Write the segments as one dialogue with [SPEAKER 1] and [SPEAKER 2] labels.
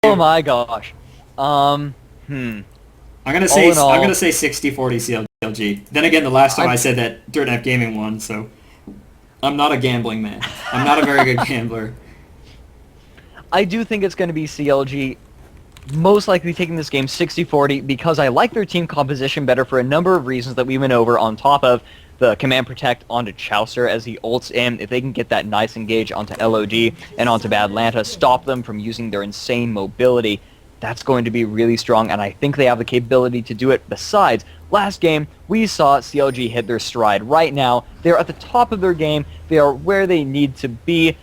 [SPEAKER 1] Oh my gosh.
[SPEAKER 2] I'm
[SPEAKER 1] All in
[SPEAKER 2] gonna
[SPEAKER 1] all,
[SPEAKER 2] say 60-40 CLG. Then again, the last time I
[SPEAKER 1] I
[SPEAKER 2] said that, Dirt Nap Gaming won, so I'm not a gambling man. I'm not a very good gambler.
[SPEAKER 1] I do think it's going to be CLG most likely taking this game 60-40 because I like their team composition better for a number of reasons that we went over on top of the command protect onto Chaucer as he ults in. If they can get that nice engage onto LOD and onto Badlanta, stop them from using their insane mobility, that's going to be really strong, and I think they have the capability to do it. Besides, last game, we saw CLG hit their stride. Right now, they're at the top of their game. They are where they need to be,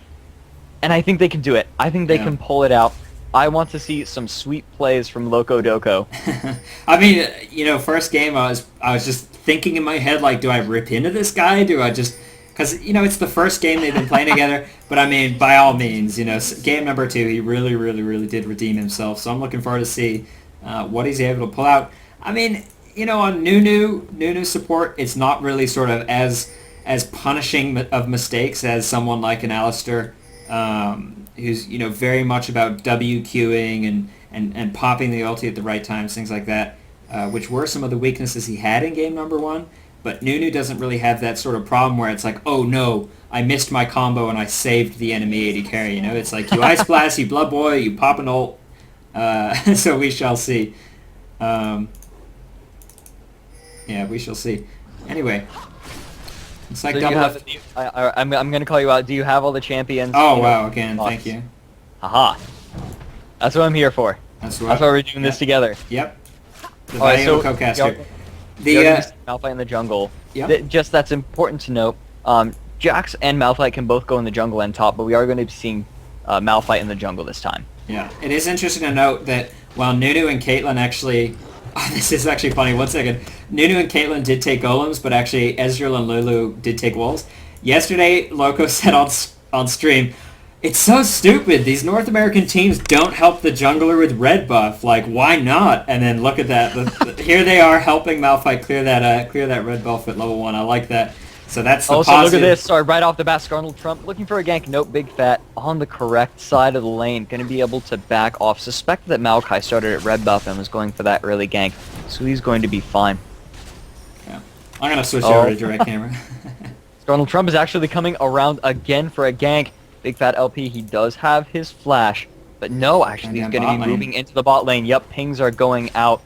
[SPEAKER 1] and I think they can do it. I think they
[SPEAKER 2] Yeah.
[SPEAKER 1] can pull it out. I want to see some sweet plays from Loco Doco.
[SPEAKER 2] I mean, first game I was just thinking in my head like, do I rip into this guy? Do I just because it's the first game they've been playing together. But I mean, by all means, game number 2, he really, really, really did redeem himself. So I'm looking forward to see what he's able to pull out. I mean, on Nunu support, it's not really sort of as punishing of mistakes as someone like an Alistair. Who's very much about W queuing and popping the ulti at the right times, things like that, which were some of the weaknesses he had in game number 1. But Nunu doesn't really have that sort of problem where it's like, oh no, I missed my combo and I saved the enemy AD carry. It's like you Ice Blast, you Blood Boil, you pop an ult. So we shall see. Yeah, we shall see. Anyway. It's like
[SPEAKER 1] So
[SPEAKER 2] double F.
[SPEAKER 1] I'm going to call you out. Do you have all the champions?
[SPEAKER 2] Oh, wow, again, thank you.
[SPEAKER 1] Haha. That's what I'm here for.
[SPEAKER 2] That's
[SPEAKER 1] why we're doing this together.
[SPEAKER 2] Yep. The
[SPEAKER 1] All right,
[SPEAKER 2] Valuable
[SPEAKER 1] so
[SPEAKER 2] Co-caster.
[SPEAKER 1] Malphite in the jungle.
[SPEAKER 2] Yep.
[SPEAKER 1] Just that's important to note. Jax and Malphite can both go in the jungle and top, but we are going to be seeing Malphite in the jungle this time.
[SPEAKER 2] Yeah, it is interesting to note that while Nunu and Caitlyn actually... Oh, this is actually funny. 1 second. Nunu and Caitlyn did take golems, but actually Ezreal and Lulu did take wolves. Yesterday, Loco said on stream, it's so stupid. These North American teams don't help the jungler with red buff. Like, why not? And then look at that. Here they are helping Malphite clear that red buff at level 1. I like that. So that's the
[SPEAKER 1] also,
[SPEAKER 2] positive.
[SPEAKER 1] look at this. Sorry, right off the bat, Skarnal Trump looking for a gank. Nope, Big Fat on the correct side of the lane. Going to be able to back off. Suspect that Maokai started at red buff and was going for that early gank. So he's going to be fine.
[SPEAKER 2] Yeah. I'm going to switch over to direct camera.
[SPEAKER 1] Skarnal Trump is actually coming around again for a gank. Big Fat LP, he does have his flash. But no, actually, he's going to be moving into the bot lane. Yep, pings are going out.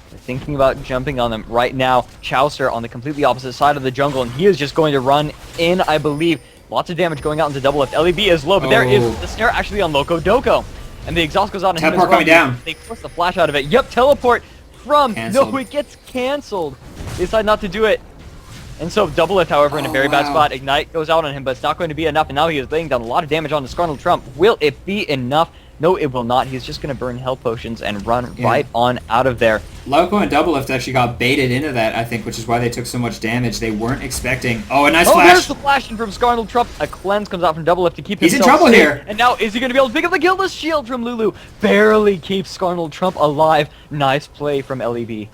[SPEAKER 1] They're thinking about jumping on them right now. Chaucer on the completely opposite side of the jungle, and he is just going to run in, I believe. Lots of damage going out into double F. LEB is low, but there is the snare actually on Loco Doco. And the exhaust goes out on him as well.
[SPEAKER 2] Teleport coming down.
[SPEAKER 1] They force the flash out of it. Yep, teleport from...
[SPEAKER 2] Canceled.
[SPEAKER 1] No, it gets canceled. They decide not to do it. And so double F, however, in a very bad spot. Ignite goes out on him, but it's not going to be enough. And now he is laying down a lot of damage on the Skarnal Trump. Will it be enough? No, it will not. He's just going to burn health potions and run right on out of there.
[SPEAKER 2] Loco and Double Lift actually got baited into that, I think, which is why they took so much damage. They weren't expecting... Oh, a nice flash!
[SPEAKER 1] Oh, there's the flashing from Skarnal Trump. A cleanse comes out from Double Lift to keep
[SPEAKER 2] He's in
[SPEAKER 1] himself
[SPEAKER 2] trouble
[SPEAKER 1] safe.
[SPEAKER 2] here.
[SPEAKER 1] And now, is he going to be able to pick up the Guiltless Shield from Lulu? Barely keeps Skarnal Trump alive. Nice play from LEB.
[SPEAKER 2] Yeah,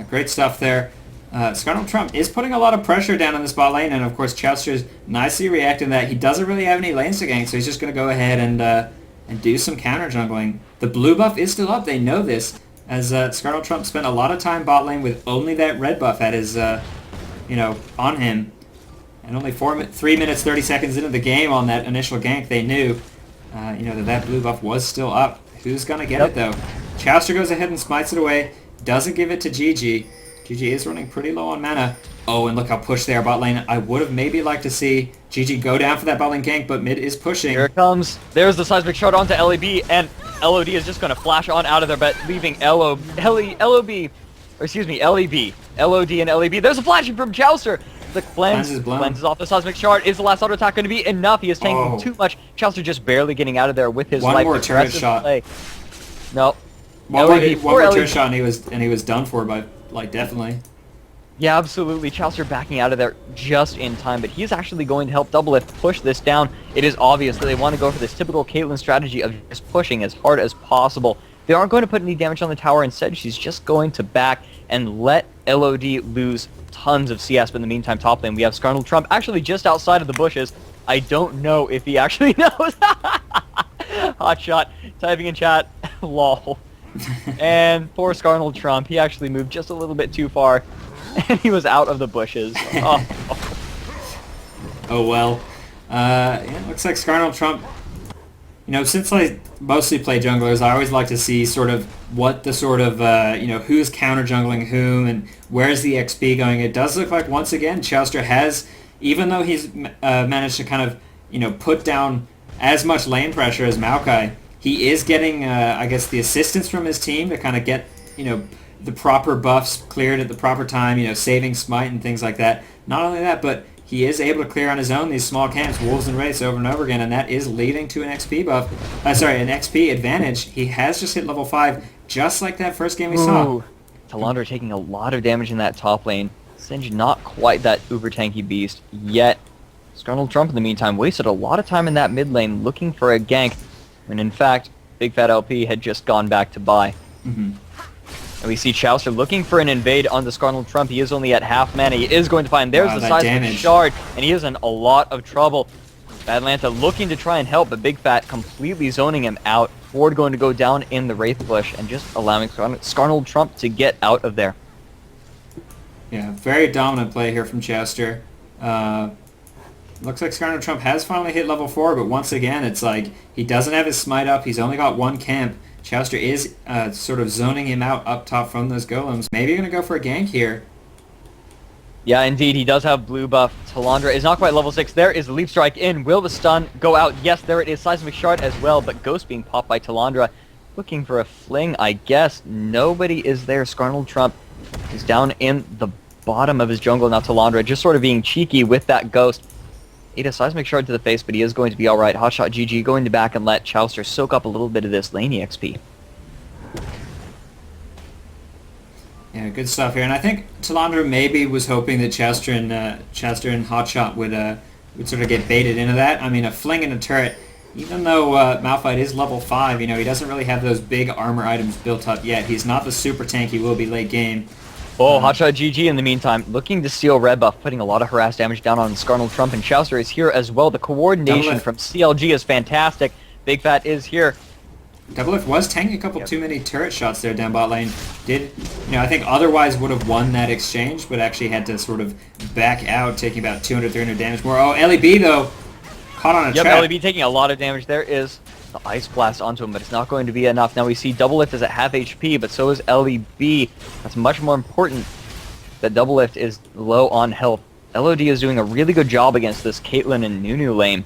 [SPEAKER 2] great stuff there. Skarnal Trump is putting a lot of pressure down on this bot lane, and of course Chaucer's nicely reacting to that. He doesn't really have any lanes to gank, so he's just going to go ahead and do some counter jungling. The blue buff is still up. They know this, as Skarnal Trump spent a lot of time bot lane with only that red buff at his, on him. And only 3 minutes, 30 seconds into the game on that initial gank, they knew, that blue buff was still up. Who's going to get it, though? Chaucer goes ahead and smites it away. Doesn't give it to GG. GG is running pretty low on mana. Oh, and look how pushed they are bot lane. I would have maybe liked to see GG go down for that bot lane gank, but mid is pushing.
[SPEAKER 1] Here it comes. There's the seismic shard onto LEB, and LOD is just going to flash on out of there, but leaving LOB, LOD and LEB. There's a flashing from Chaucer. The cleanses off the seismic shard. Is the last auto attack going to be enough? He is tanking too much. Chaucer just barely getting out of there with his life.
[SPEAKER 2] One more turret shot.
[SPEAKER 1] No.
[SPEAKER 2] One more turret shot, and he was done for by, definitely.
[SPEAKER 1] Yeah, absolutely. Chaucer backing out of there just in time, but he's actually going to help Double Lift push this down. It is obvious that they want to go for this typical Caitlyn strategy of just pushing as hard as possible. They aren't going to put any damage on the tower. Instead, she's just going to back and let LOD lose tons of CS. But in the meantime, top lane, we have Skarnal Trump actually just outside of the bushes. I don't know if he actually knows. Hot shot typing in chat, lol. And poor Scarnal Trump, he actually moved just a little bit too far, and he was out of the bushes. Oh.
[SPEAKER 2] Oh well. Yeah, looks like Scarnal Trump. You know, since I mostly play junglers, I always like to see sort of what the sort of, you know, who's counter jungling whom and where's the XP going. It does look like, once again, Chowster has, even though he's managed to kind of, you know, put down as much lane pressure as Maokai, he is getting, I guess, the assistance from his team to kind of get, you know, the proper buffs cleared at the proper time, you know, saving smite and things like that. Not only that, but he is able to clear on his own these small camps, wolves and wraiths, over and over again, and that is leading to an XP buff. An XP advantage. He has just hit level 5, just like that first game we saw.
[SPEAKER 1] Talandra taking a lot of damage in that top lane. Singe not quite that uber tanky beast, yet Scarnal Trump in the meantime wasted a lot of time in that mid lane looking for a gank, when in fact, Big Fat LP had just gone back to buy. And we see Chowster looking for an invade on the Scarnal Trump. He is only at half mana. He is going to find, there's the size of the shard, and he is in a lot of trouble. Atlanta looking to try and help, but Big Fat completely zoning him out. Ford going to go down in the Wraith Bush and just allowing Scarnal Trump to get out of there.
[SPEAKER 2] Yeah, very dominant play here from Chowster. Looks like Scarnal Trump has finally hit level 4, but once again, it's like he doesn't have his smite up. He's only got one camp. Chowster is sort of zoning him out up top from those golems. Maybe going to go for a gank here.
[SPEAKER 1] Yeah, indeed, he does have blue buff. Talandra is not quite level 6. There is the Leap Strike in. Will the stun go out? Yes, there it is. Seismic Shard as well, but Ghost being popped by Talandra. Looking for a fling, I guess. Nobody is there. Scarnal Trump is down in the bottom of his jungle now. Talandra just sort of being cheeky with that Ghost. Ate a Seismic Shard to the face, but he is going to be alright. Hotshot GG going to back and let Chowster soak up a little bit of this laney XP.
[SPEAKER 2] Yeah, good stuff here. And I think Talandra maybe was hoping that Chowster and Hotshot would sort of get baited into that. I mean, a fling and a turret, even though Malphite is level 5, you know, he doesn't really have those big armor items built up yet. He's not the super tank he will be late game.
[SPEAKER 1] Oh, Hotshot GG in the meantime, looking to steal red buff, putting a lot of harass damage down on Scarnal Trump, and Chowster is here as well. The coordination from CLG is fantastic. Big Fat is here.
[SPEAKER 2] Doublelift was tanking a couple too many turret shots there down bot lane. Did, you know, I think otherwise would have won that exchange, but actually had to sort of back out, taking about 200, 300 damage more. Oh, LEB though, caught on a trap.
[SPEAKER 1] Yep, LEB taking a lot of damage. There is the Ice Blast onto him, but it's not going to be enough. Now we see Doublelift is at half HP, but so is LEB. That's much more important that Doublelift is low on health. LOD is doing a really good job against this Caitlyn and Nunu lane.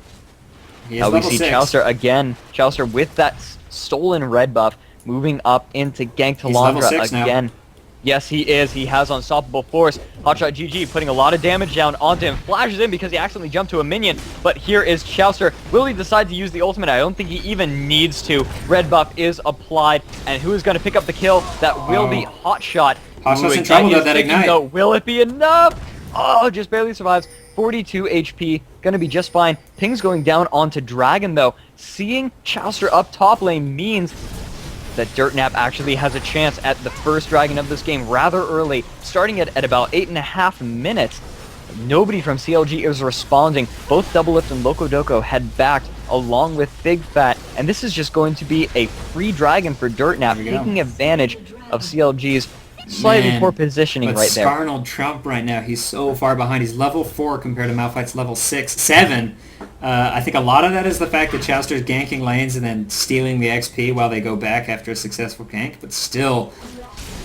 [SPEAKER 1] Now we see Chowster again. Chowster with that stolen red buff, moving up into gank Talandra again. Now. Yes, he is. He has Unstoppable Force. Hotshot GG putting a lot of damage down onto him. Flashes in because he accidentally jumped to a minion. But here is Chowster. Will he decide to use the ultimate? I don't think he even needs to. Red buff is applied. And who is going to pick up the kill? That will be Hotshot.
[SPEAKER 2] Hotshot's in trouble though, that ignite.
[SPEAKER 1] Though, will it be enough? Oh, just barely survives. 42 HP. Going to be just fine. Ping's going down onto Dragon though. Seeing Chowster up top lane means that Dirtnap actually has a chance at the first Dragon of this game rather early, starting at about 8.5 minutes. Nobody from CLG is responding. Both Doublelift and Locodoco had backed along with Big Fat, and this is just going to be a free Dragon for Dirtnap, taking advantage of CLG's slightly poor positioning right there.
[SPEAKER 2] Scarnal Trump right now, he's so far behind. He's level 4 compared to Malphite's level 6, 7. I think a lot of that is the fact that Chowster's ganking lanes and then stealing the XP while they go back after a successful gank, but still,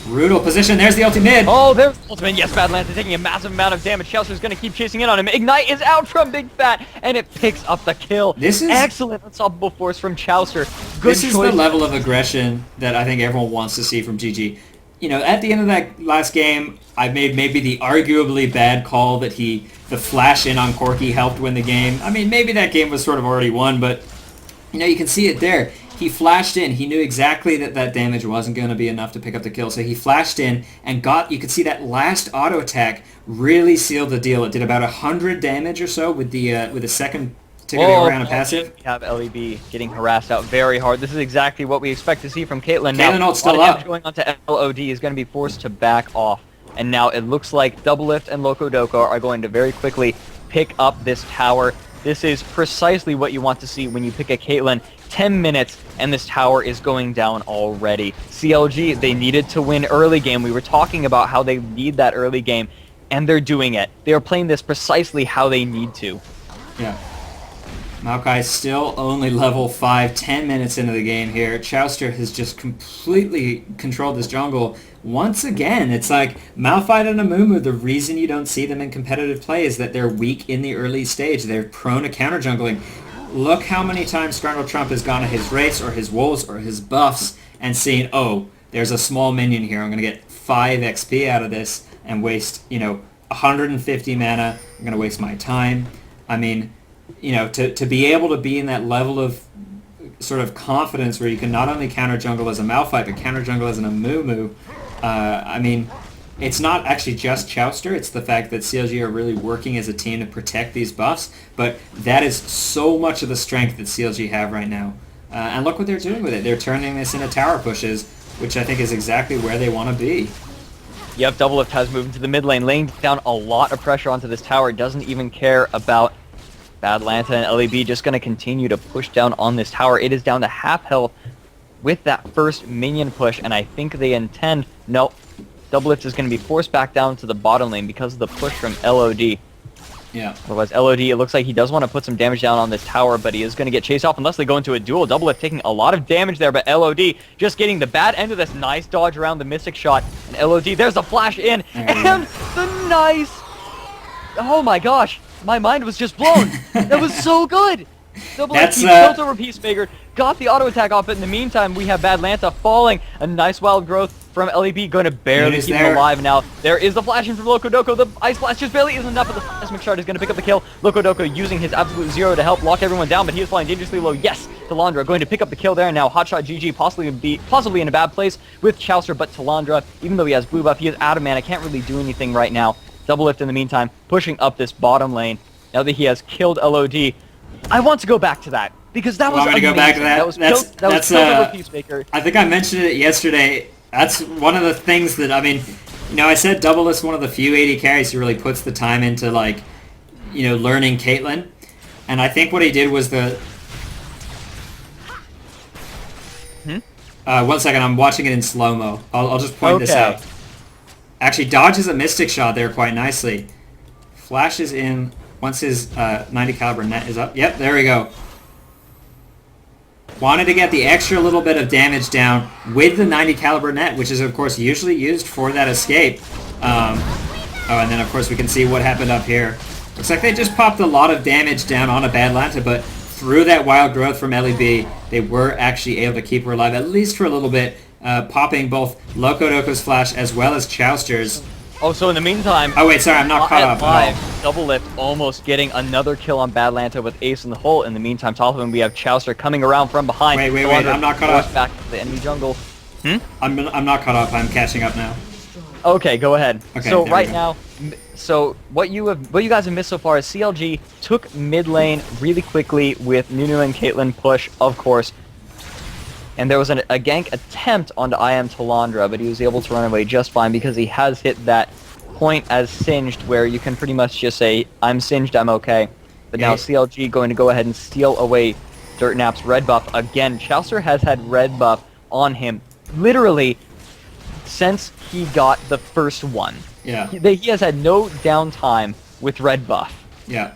[SPEAKER 2] brutal position. There's the ultimate.
[SPEAKER 1] Oh, there's the ultimate. Yes, Badlands is taking a massive amount of damage. Chowster's going to keep chasing in on him. Ignite is out from Big Fat, and it picks up the kill. This is excellent Unstoppable Force from Chowster.
[SPEAKER 2] This is the level of aggression that I think everyone wants to see from GG. You know, at the end of that last game, I made maybe the arguably bad call that the flash in on Corki helped win the game. I mean, maybe that game was sort of already won, but, you know, you can see it there. He flashed in. He knew exactly that damage wasn't going to be enough to pick up the kill, so he flashed in and you could see that last auto attack really sealed the deal. It did about 100 damage or so with the second to go around a passive.
[SPEAKER 1] We have LEB getting harassed out very hard. This is exactly what we expect to see from Caitlyn.
[SPEAKER 2] Caitlyn ult still up.
[SPEAKER 1] Going on to LOD is going to be forced to back off. And now it looks like Doublelift and Locodoco are going to very quickly pick up this tower. This is precisely what you want to see when you pick a Caitlyn. 10 minutes, and this tower is going down already. CLG, they needed to win early game. We were talking about how they need that early game, and they're doing it. They are playing this precisely how they need to.
[SPEAKER 2] Yeah. Maokai still only level 5, 10 minutes into the game here. Chowster has just completely controlled this jungle. Once again, it's like Malphite and Amumu, the reason you don't see them in competitive play is that they're weak in the early stage. They're prone to counter jungling. Look how many times Skarnal Trump has gone to his Wraiths or his Wolves or his buffs and seen, oh, there's a small minion here. I'm going to get 5 XP out of this and waste, 150 mana. I'm going to waste my time. I mean, to be able to be in that level of sort of confidence where you can not only counter jungle as a Malphite, but counter jungle as an Amumu, I mean, it's not actually just Chowster, it's the fact that CLG are really working as a team to protect these buffs, but that is so much of the strength that CLG have right now. And look what they're doing with it. They're turning this into tower pushes, which I think is exactly where they want to be.
[SPEAKER 1] Yep, Doublelift has moved into the mid lane, laying down a lot of pressure onto this tower. Doesn't even care about Badlanta, and LEB just going to continue to push down on this tower. It is down to half health with that first minion push, and I think they intend... Nope. Doublelift is going to be forced back down to the bottom lane because of the push from LOD.
[SPEAKER 2] Yeah.
[SPEAKER 1] Otherwise, LOD, it looks like he does want to put some damage down on this tower, but he is going to get chased off unless they go into a duel. Doublelift taking a lot of damage there, but LOD just getting the bad end of this. Nice dodge around the Mystic Shot. And LOD, there's a flash in, and the nice... Oh my gosh, my mind was just blown. That was so good. Doublelift built over Peacemaker, got the auto attack off, but in the meantime, we have Badlanta falling. A nice wild growth from LEB, going to barely keep him alive now. There is the flash in from Loco-Doco. The Ice Blast just barely isn't enough, but the Seismic Shard is going to pick up the kill. Loco-Doco using his absolute zero to help lock everyone down, but he is flying dangerously low. Yes, Talandra going to pick up the kill there. Now Hotshot GG possibly in a bad place with Chowster, but Talandra, even though he has blue buff, he is out of mana, can't really do anything right now. Doublelift in the meantime, pushing up this bottom lane. Now that he has killed LOD, I want to go back to that, because that was amazing.
[SPEAKER 2] Go back to that?
[SPEAKER 1] That was killed over Peacemaker.
[SPEAKER 2] I think I mentioned it yesterday. That's one of the things that, I mean, I said Doublelift's one of the few AD carries who really puts the time into, like, learning Caitlyn. And I think what he did was the... 1 second, I'm watching it in slow-mo. I'll just point this out. Actually, dodges a Mystic Shot there quite nicely. Flashes in once his 90 caliber net is up. Yep, there we go. Wanted to get the extra little bit of damage down with the 90 caliber net, which is of course usually used for that escape. And then of course we can see what happened up here. Looks like they just popped a lot of damage down on a Badlanta, but through that wild growth from LEB, they were actually able to keep her alive, at least for a little bit, popping both Loco-Doco's flash as well as Chowster's.
[SPEAKER 1] Oh, so in the meantime...
[SPEAKER 2] Oh, wait, sorry, I'm not caught up at all.
[SPEAKER 1] Doublelift almost getting another kill on Badlanta with Ace in the hole. In the meantime, top of him, we have Chowster coming around from behind.
[SPEAKER 2] Wait, I'm not caught up.
[SPEAKER 1] Back to the enemy jungle.
[SPEAKER 2] I'm not caught up. I'm catching up now.
[SPEAKER 1] Okay, go ahead.
[SPEAKER 2] Okay,
[SPEAKER 1] so right now, what you guys have missed so far is CLG took mid lane really quickly with Nunu and Caitlyn push, of course. And there was a gank attempt onto IM Talandra, but he was able to run away just fine because he has hit that point as singed where you can pretty much just say, I'm singed, I'm okay. But now CLG going to go ahead and steal away Dirtnap's red buff. Again, Chowster has had red buff on him literally since he got the first one.
[SPEAKER 2] Yeah.
[SPEAKER 1] He has had no downtime with red buff.
[SPEAKER 2] Yeah.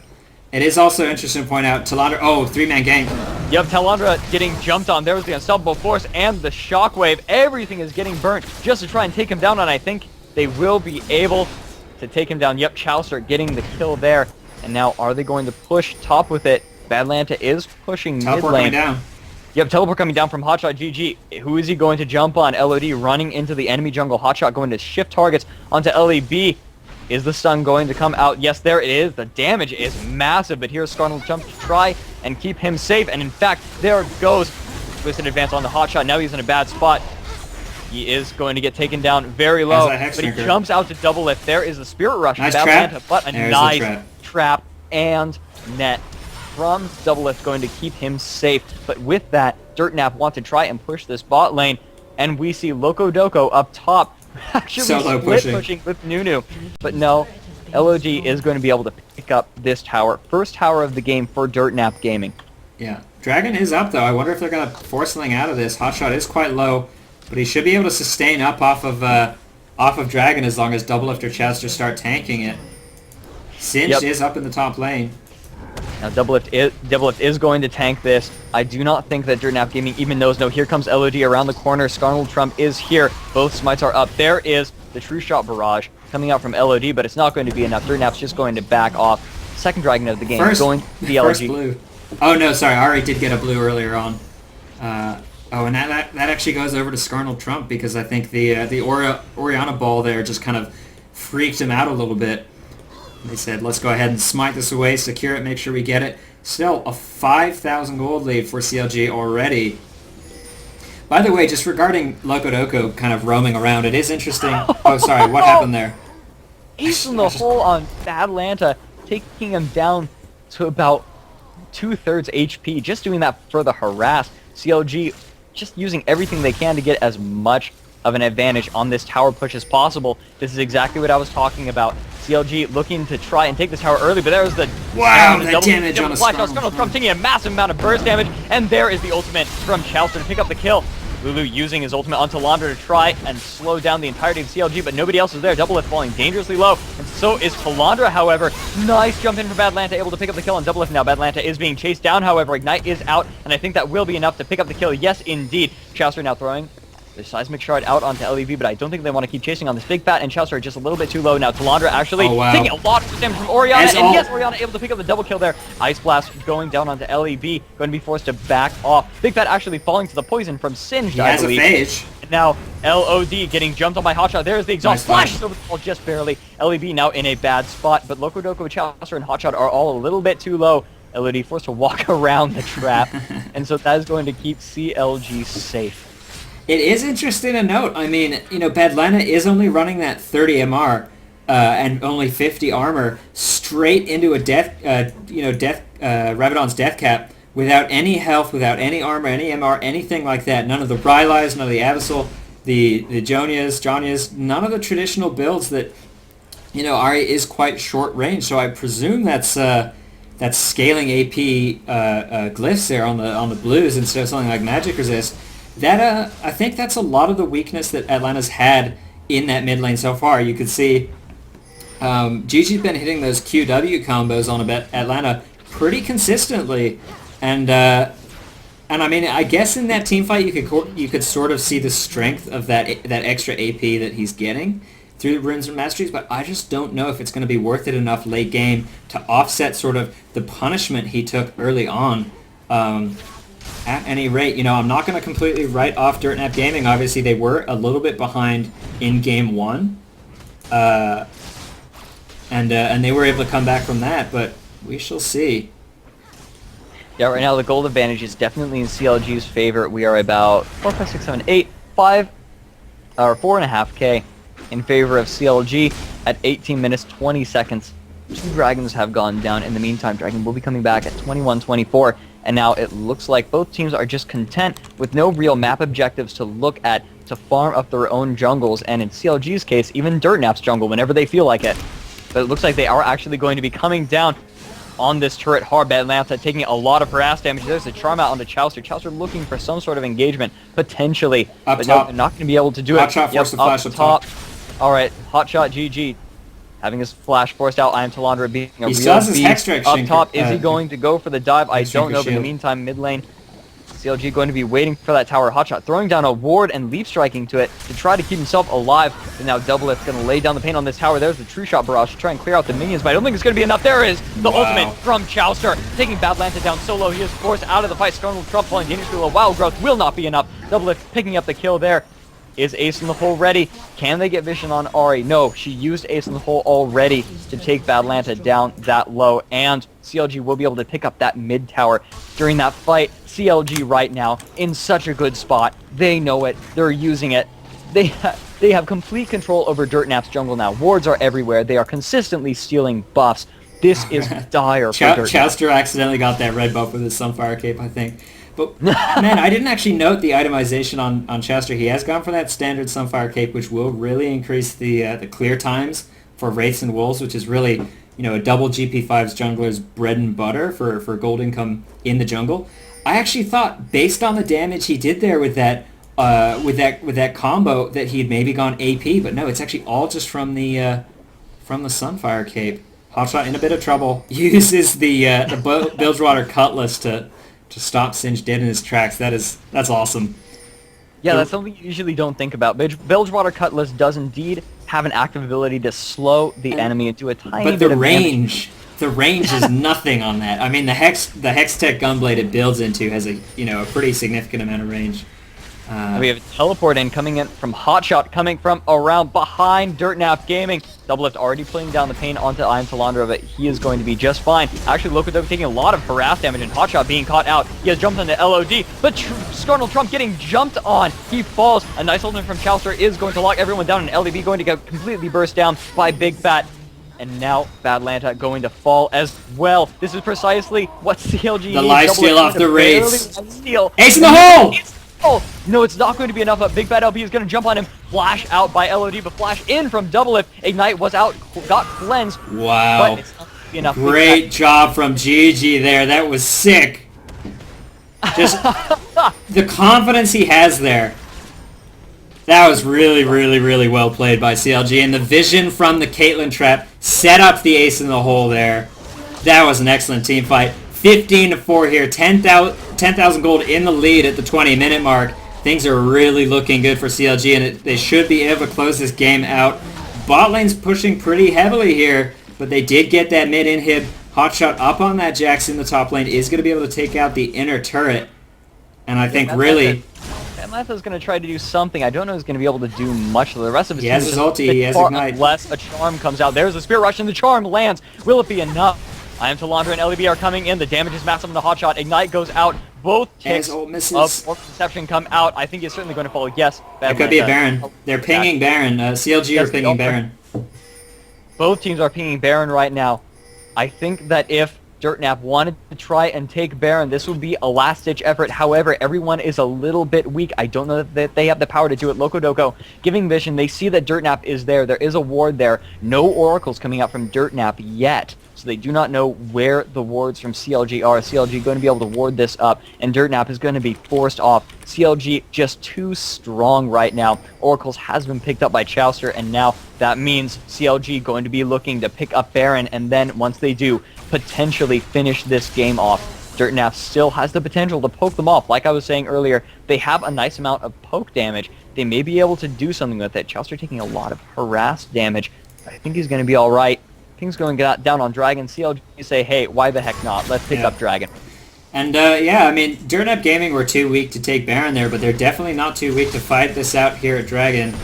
[SPEAKER 2] It is also interesting to point out, Talandra, 3-man gank.
[SPEAKER 1] Yep, Talandra getting jumped on. There was the unstoppable force and the shockwave. Everything is getting burnt just to try and take him down, and I think they will be able to take him down. Yep, Chowster getting the kill there. And now are they going to push top with it? Badlanta is pushing mid lane.
[SPEAKER 2] Coming down.
[SPEAKER 1] Yep, teleport coming down from Hotshot GG. Who is he going to jump on? LOD running into the enemy jungle. Hotshot going to shift targets onto LEB. Is the stun going to come out? Yes, there it is. The damage is massive, but here's Skarnal Jump to try and keep him safe. And in fact, there goes Twisted Advance on the Hotshot. Now he's in a bad spot. He is going to get taken down very low, but he jumps out to Doublelift. There is a Spirit Rush from Badlanta, but a nice trap and net from Doublelift going to keep him safe. But with that, Dirtnap wants to try and push this bot lane, and we see Loco-Doco up top actually split pushing with Nunu. But no, LOD is going to be able to pick up this tower. First tower of the game for Dirtnap Gaming.
[SPEAKER 2] Yeah. Dragon is up, though. I wonder if they're going to force something out of this. Hotshot is quite low, but he should be able to sustain up off of Dragon as long as Doublelift or Chester start tanking it. Singed is up in the top lane.
[SPEAKER 1] Now Doublelift is going to tank this. I do not think that Dirtnap Gaming even knows. No, here comes LOD around the corner. Scarnal Trump is here. Both smites are up. There is the True Shot Barrage coming out from LOD, but it's not going to be enough. Dirtnap's just going to back off. Second Dragon of the game going to the LG.
[SPEAKER 2] First blue. Oh no, sorry, Ari did get a blue earlier on. And that actually goes over to Scarnal Trump because I think the Oriana ball there just kind of freaked him out a little bit. They said, let's go ahead and smite this away, secure it, make sure we get it. Still, a 5,000 gold lead for CLG already. By the way, just regarding Locodoco kind of roaming around, it is interesting. Oh, sorry, what happened there?
[SPEAKER 1] Ace in the hole on Badlanta, taking him down to about 2/3 HP. Just doing that for the harass. CLG just using everything they can to get as much of an advantage on this tower push as possible. This is exactly what I was talking about. CLG looking to try and take this tower early, but there's the
[SPEAKER 2] that damage on a
[SPEAKER 1] Scarnal Trump taking a massive amount of burst damage, and there is the ultimate from Chaucer to pick up the kill. Lulu using his ultimate on Talandra to try and slow down the entirety of CLG, but nobody else is there. Doublelift falling dangerously low, and so is Talandra, however. Nice jump in from Badlanta, able to pick up the kill on Doublelift now. Badlanta is being chased down, however. Ignite is out, and I think that will be enough to pick up the kill. Yes, indeed. Chaucer now throwing the Seismic Shard out onto LEV, but I don't think they want to keep chasing on this Big Fat, and Chaucer are just a little bit too low now. Talandra actually taking a lot of damage from Oriana, and yes, Oriana able to pick up the double kill there. Ice Blast going down onto LEV, going to be forced to back off. Big Fat actually falling to the poison from Singed, I believe.
[SPEAKER 2] He has a phage.
[SPEAKER 1] And now LOD getting jumped on by Hotshot. There's the exhaust flash over the wall just barely. LEV now in a bad spot, but Locodoco, Chaucer, and Hotshot are all a little bit too low. LOD forced to walk around the trap, and so that is going to keep CLG safe.
[SPEAKER 2] It is interesting to note. I mean, Badlanta is only running that 30 MR and only 50 armor straight into a Rabadon's death cap without any health, without any armor, any MR, anything like that. None of the Brylais, none of the Abyssal, the Jonias, none of the traditional builds that Ari is quite short range. So I presume that's scaling AP glyphs there on the blues instead of something like Magic Resist. That I think that's a lot of the weakness that Atlanta's had in that mid lane so far. You could see Gigi's been hitting those QW combos on Atlanta pretty consistently, and I mean, I guess in that team fight you could sort of see the strength of that extra AP that he's getting through the Runes and Masteries, but I just don't know if it's going to be worth it enough late game to offset sort of the punishment he took early on. At any rate, I'm not going to completely write off Dirtnap Gaming. Obviously, they were a little bit behind in Game 1. And they were able to come back from that, but we shall see.
[SPEAKER 1] Yeah, right now the gold advantage is definitely in CLG's favor. We are about 4, 5, 6, 7, 8, 5, or 4.5k in favor of CLG at 18 minutes, 20 seconds. 2 Dragons have gone down. In the meantime, Dragon will be coming back at 21-24. And now it looks like both teams are just content with no real map objectives to look at to farm up their own jungles, and in CLG's case, even Dirtnap's jungle whenever they feel like it. But it looks like they are actually going to be coming down on this turret hard. Badlanta taking a lot of harass damage. There's a charm out onto Chaucer. Chaucer looking for some sort of engagement, potentially.
[SPEAKER 2] Up
[SPEAKER 1] but
[SPEAKER 2] top.
[SPEAKER 1] no, they're not going to be able to do it.
[SPEAKER 2] Hotshot forced to flash up top.
[SPEAKER 1] Alright, Hotshot GG. Having his flash forced out, I am Talandra being a real beast. Up top, is he going to go for the dive? I don't know, but in the meantime, mid lane, CLG going to be waiting for that tower. Hotshot throwing down a ward and leap striking to it to try to keep himself alive. And now Doublelift's going to lay down the paint on this tower. There's the True Shot Barrage to try and clear out the minions, but I don't think it's going to be enough. There is the ultimate from Chaucer, taking Badlanta down so low. He is forced out of the fight. Scarnal Trump falling dangerously low. Wild Growth will not be enough. Doublelift picking up the kill there. Is Ace in the Hole ready? Can they get vision on Ari? No, she used Ace in the Hole already to take Badlanta down that low, and CLG will be able to pick up that mid tower during that fight. CLG right now in such a good spot. They know it. They're using it. They have complete control over Dirtnap's jungle now. Wards are everywhere. They are consistently stealing buffs. This is dire for Dirtnap.
[SPEAKER 2] Chester accidentally got that red buff with his Sunfire Cape, I think. But, man, I didn't actually note the itemization on Chester. He has gone for that standard Sunfire Cape, which will really increase the clear times for Wraiths and Wolves, which is really, a double GP5's jungler's bread and butter for gold income in the jungle. I actually thought, based on the damage he did there with that combo, that he had maybe gone AP, but no, it's actually all just from the Sunfire Cape. Hotshot in a bit of trouble. Uses the Bilgewater Cutlass to stop Singe dead in his tracks. That's awesome.
[SPEAKER 1] Yeah, that's something you usually don't think about. Bilgewater Cutlass does indeed have an active ability to slow the enemy into a tiny bit of damage.
[SPEAKER 2] The range is nothing on that. I mean, the Hextech Gunblade it builds into has a pretty significant amount of range.
[SPEAKER 1] We have a teleport coming in from Hotshot, coming from around behind Dirtnap Gaming. Doublelift already putting down the pain onto Iron Talandra, but he is going to be just fine. Actually, Locodoke taking a lot of harass damage, and Hotshot being caught out. He has jumped onto LOD, but Skarnal Trump getting jumped on. He falls. A nice ultimate from Chowster is going to lock everyone down, and LDB going to get completely burst down by Big Fat. And now Badlanta going to fall as well. This is precisely what CLG needs.
[SPEAKER 2] The lifesteal off the Wraiths.
[SPEAKER 1] Ace
[SPEAKER 2] in the hole!
[SPEAKER 1] Oh, no, it's not going to be enough. Big Bad LP is going to jump on him. Flash out by LOD, but flash in from Doublelift. Ignite was out, got cleansed.
[SPEAKER 2] Wow.
[SPEAKER 1] But it's not going to be enough.
[SPEAKER 2] Great job from GG there. That was sick. Just the confidence he has there. That was really, really, really well played by CLG. And the vision from the Caitlyn trap set up the ace in the hole there. That was an excellent team fight. 15-4 here. 10,000 gold in the lead at the 20-minute mark. Things are really looking good for CLG, and they should be able to close this game out. Bot lane's pushing pretty heavily here, but they did get that mid inhib. Hotshot up on that Jax in the top lane is going to be able to take out the inner turret. And I think really...
[SPEAKER 1] Atlanta going to try to do something. I don't know if he's going to be able to do much of the rest of his
[SPEAKER 2] team. He has his ulti, he has Ignite.
[SPEAKER 1] Unless a charm comes out. There's a Spirit Rush, and the charm lands. Will it be enough? I am Talandra and LEB are coming in. The damage is massive on the Hotshot. Ignite goes out. Both ticks of Orc Deception come out. I think he's certainly going to follow. Yes.
[SPEAKER 2] It could be a Baron. They're pinging Baron. CLG are pinging Baron.
[SPEAKER 1] Both teams are pinging Baron right now. I think that if Dirtnap wanted to try and take Baron, this would be a last-ditch effort. However, everyone is a little bit weak. I don't know that they have the power to do it. Locodoco giving vision. They see that Dirtnap is there. There is a ward there. No oracles coming out from Dirtnap yet. So they do not know where the wards from CLG are. CLG going to be able to ward this up, and Dirtnap is going to be forced off. CLG just too strong right now. Oracles has been picked up by Chowster, and now that means CLG going to be looking to pick up Baron, and then once they do, potentially finish this game off. Dirtnap still has the potential to poke them off. Like I was saying earlier, they have a nice amount of poke damage. They may be able to do something with it. Chowster taking a lot of harass damage. I think he's going to be all right. Things going down on Dragon. CLG say, hey, why the heck not? Let's pick up Dragon.
[SPEAKER 2] And yeah, I mean, Dirtnap Gaming were too weak to take Baron there, but they're definitely not too weak to fight this out here at Dragon.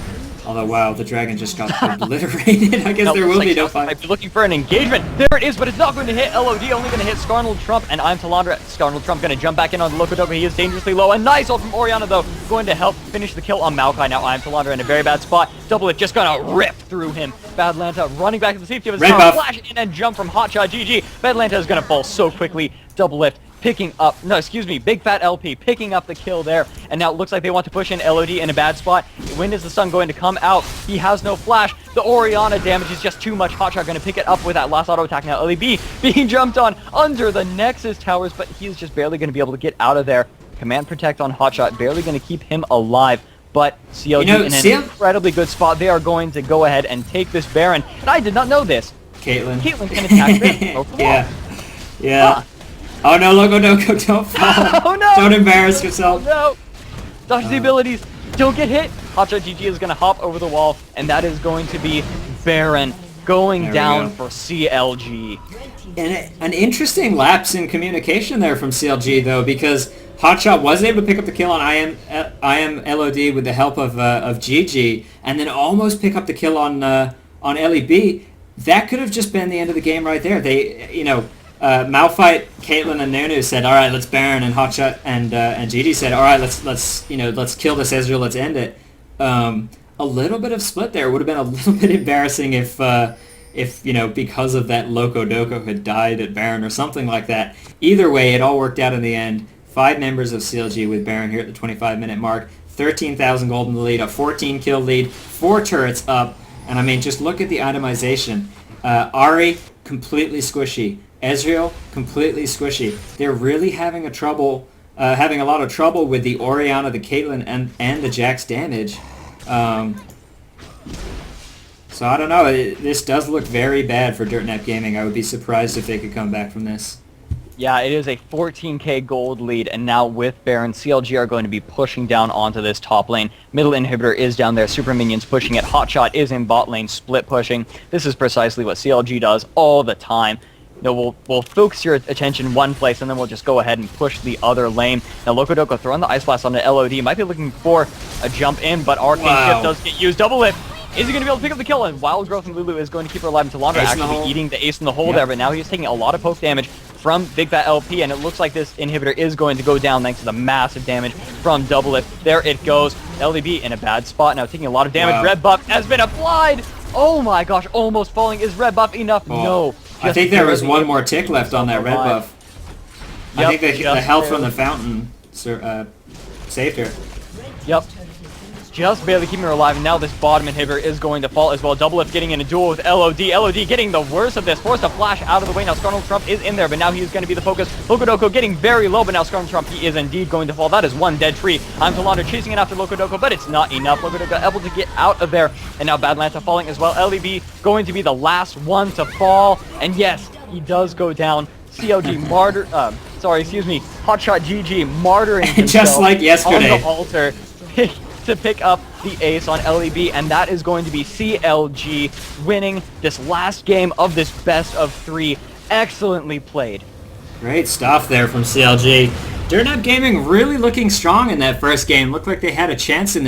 [SPEAKER 2] Although, wow, the Dragon just got obliterated. I guess there will be no fight.
[SPEAKER 1] Might be looking for an engagement. There it is, but it's not going to hit LOD, only going to hit Skarnal Trump, and I'm Talandra. Skarnal Trump going to jump back in on the Locodoco. He is dangerously low. A nice ult from Orianna, though, going to help finish the kill on Maokai. Now I'm Talandra in a very bad spot. Doublelift just going to rip through him. Badlanta running back to the safety of his tower, flash in and jump from Hotshot. GG. Badlanta is going to fall so quickly. Doublelift picking up, no, excuse me, Big Fat LP picking up the kill there, and now it looks like they want to push in LOD in a bad spot. When is the sun going to come out? He has no flash. The Orianna damage is just too much. Hotshot going to pick it up with that last auto attack. Now LEB being jumped on under the Nexus towers, but he's just barely going to be able to get out of there. Command Protect on Hotshot, barely going to keep him alive. But CLG in an incredibly good spot. They are going to go ahead and take this Baron. And I did not know this.
[SPEAKER 2] Caitlyn
[SPEAKER 1] can attack this.
[SPEAKER 2] Yeah. Huh. Oh no, Locodoco, don't fall.
[SPEAKER 1] Oh no!
[SPEAKER 2] Don't embarrass yourself.
[SPEAKER 1] Oh, no! Dodge the abilities. Don't get hit. Hotshot GG is going to hop over the wall, and that is going to be Baron going down for CLG.
[SPEAKER 2] And an interesting lapse in communication there from CLG, though, because Hotshot was able to pick up the kill on I am LOD with the help of GG, and then almost pick up the kill on LEB. That could have just been the end of the game right there. They, Malphite, Caitlyn, and Nunu said, "All right, let's Baron," and Hotshot and GG said, "All right, let's kill this Ezreal, let's end it." A little bit of split there would have been a little bit embarrassing if because of that Locodoco had died at Baron or something like that. Either way, it all worked out in the end. 5 members of CLG with Baron here at the 25-minute mark. 13,000 gold in the lead, a 14 kill lead, 4 turrets up. And I mean, just look at the itemization. Ari, completely squishy. Ezreal, completely squishy. They're really having a lot of trouble with the Orianna, the Caitlyn, and the Jax damage. So I don't know. This does look very bad for DirtNap Gaming. I would be surprised if they could come back from this.
[SPEAKER 1] Yeah, it is a 14k gold lead, and now with Baron, CLG are going to be pushing down onto this top lane. Middle inhibitor is down there, super minions pushing it, Hotshot is in bot lane, split pushing. This is precisely what CLG does all the time. You know, we'll focus your attention one place, and then we'll just go ahead and push the other lane. Now, Locodoco throwing the Ice Blast onto LOD, might be looking for a jump in, but Arcane Shift does get used. Double lift. Is he going to be able to pick up the kill? And Wild Growth and Lulu is going to keep her alive until Talondra actually eating the ace in the hole there, but now he's taking a lot of poke damage from Big Fat LP, and it looks like this inhibitor is going to go down thanks to the massive damage from Double Lift. There it goes. LDB in a bad spot now, taking a lot of damage. Red buff has been applied. Oh my gosh, almost falling. Is red buff enough? No.
[SPEAKER 2] I think there was one more tick left on that red buff. I think the health from the fountain saved her.
[SPEAKER 1] Yep. Just barely keeping her alive, and now this bottom inhibitor is going to fall as well. Double Lift getting in a duel with LOD. LOD getting the worst of this. Forced a flash out of the way. Now Skarnal Trump is in there, but now he is going to be the focus. Locodoco getting very low, but now Skarnal Trump, he is indeed going to fall. That is one dead tree. I'm Talondra chasing it after Locodoco, but it's not enough. Locodoco able to get out of there, and now Badlanta falling as well. LEB going to be the last one to fall, and yes, he does go down. CLG martyr, Hotshot GG martyring himself
[SPEAKER 2] just like yesterday
[SPEAKER 1] on the altar to pick up the ace on LEB, and that is going to be CLG winning this last game of this best of 3. Excellently played.
[SPEAKER 2] Great stuff there from CLG. DirtNap Gaming really looking strong in that first game. Looked like they had a chance in this.